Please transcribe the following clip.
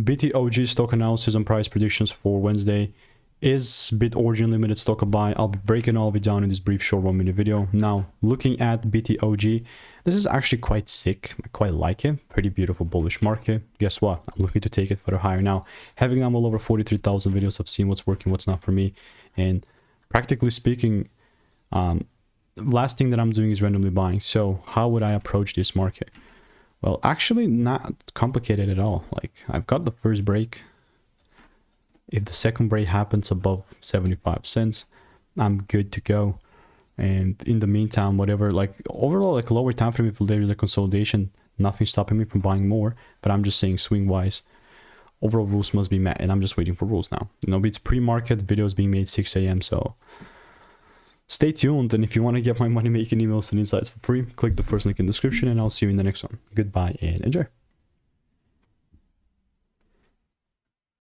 BTOG stock analysis and price predictions for Wednesday. Is BitOrigin Limited stock a buy? I'll be breaking all of it down in this brief short 1-minute video. Now, looking at BTOG, this is actually quite sick. I quite like it. Pretty beautiful bullish market. Guess what? I'm looking to take it further higher now. Having done well over 43,000 videos, I've seen what's working, what's not for me. And practically speaking, last thing that I'm doing is randomly buying. So how would I approach this market? Well, actually not complicated at all. Like, I've got the first break. If the second break happens above 75 cents, I'm good to go. And in the meantime, whatever, like overall, like lower time frame, if there is a consolidation, nothing stopping me from buying more. But I'm just saying swing wise, overall rules must be met. And I'm just waiting for rules now. You know, it's pre-market, videos being made 6 a.m. So stay tuned. And if you want to get my money making emails and insights for free, click the first link in the description and I'll see you in the next one. Goodbye and enjoy.